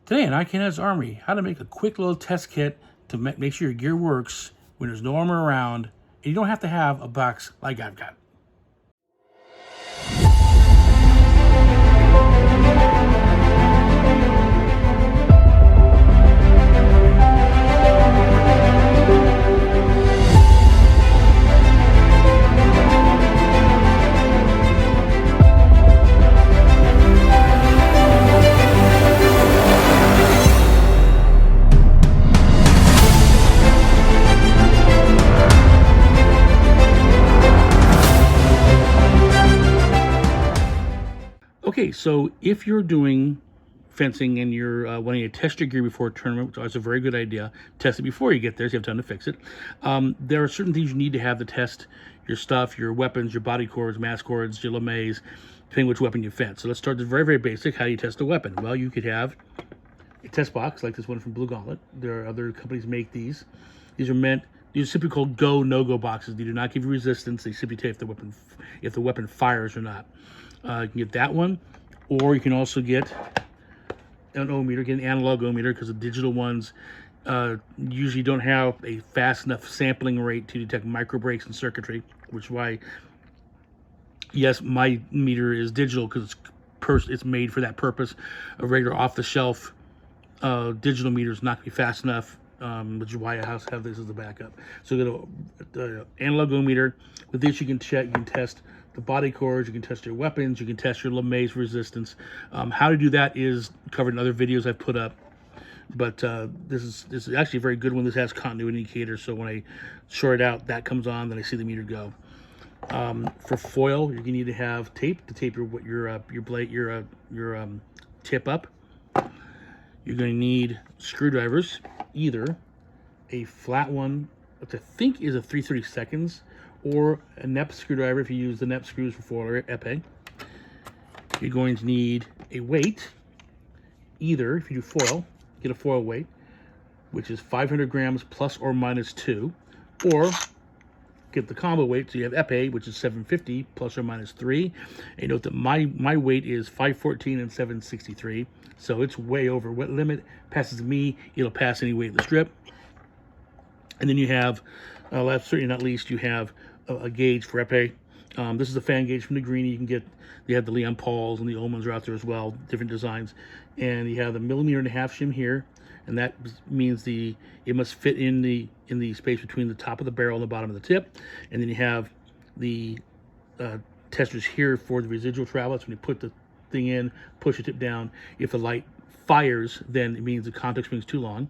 Today on Can Haz Armory, how to make a quick little test kit to make sure your gear works when there's no armor around, and you don't have to have a box like I've got. Okay, so if you're doing fencing and you're wanting to test your gear before a tournament, which is a very good idea, test it before you get there so you have time to fix it. There are certain things you need to have to test your stuff, your weapons, your body cords, mass cords, your lames, depending which weapon you fence. So let's start with very, very basic. How do you test a weapon? Well, you could have a test box like this one from Blue Gauntlet. There are other companies make these. These are simply called go, no-go boxes. They do not give you resistance. They simply tell you if the weapon fires or not. You can get that one, or you can also get an ohmmeter, get an analog ohmmeter, because the digital ones usually don't have a fast enough sampling rate to detect micro breaks in circuitry, which is why, yes, my meter is digital because it's made for that purpose. A regular off-the-shelf digital meter is not going to be fast enough, which is why I have this as a backup. So get the analog ohmmeter. With this, you can test the body cords, you can test your weapons, you can test your lames resistance. How to do that is covered in other videos I've put up. But this is actually a very good one. This has continuity indicator, so when I short it out, that comes on, then I see the meter go. For foil, you're gonna need to have tape to tape your blade, your tip up. You're gonna need screwdrivers, either a flat one, which I think is a 3/32, or a NEP screwdriver if you use the NEP screws for foil or epee. You're going to need a weight, either if you do foil, get a foil weight, which is 500 grams plus or minus 2, or get the combo weight, so you have epee, which is 750 plus or minus 3. And note that my weight is 514 and 763, so it's way over what limit. Passes me, it'll pass any weight in the strip. And then you have, last certainly not least, you have a gauge for epee. This is a fan gauge from the Greenie. You can get, they have the Leon Pauls and the Ullmans are out there as well, different designs. And you have the 1.5mm shim here, and that means it must fit in the space between the top of the barrel and the bottom of the tip. And then you have the testers here for the residual travel. That's when you put the thing in, push the tip down. If the light fires, then it means the contact spring is too long.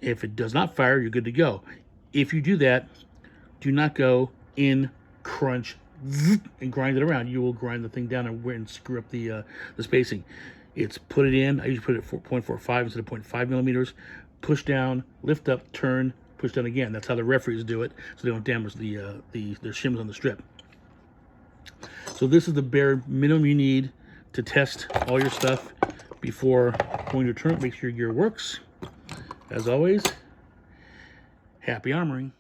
If it does not fire, you're good to go. If you do that, do not go in, crunch, and grind it around. You will grind the thing down and screw up the spacing. It's put it in. I usually put it at 0.45 instead of 0.5 millimeters. Push down, lift up, turn, push down again. That's how the referees do it, so they don't damage their shims on the strip. So this is the bare minimum you need to test all your stuff before going to a tournament. Make sure your gear works. As always, happy armoring.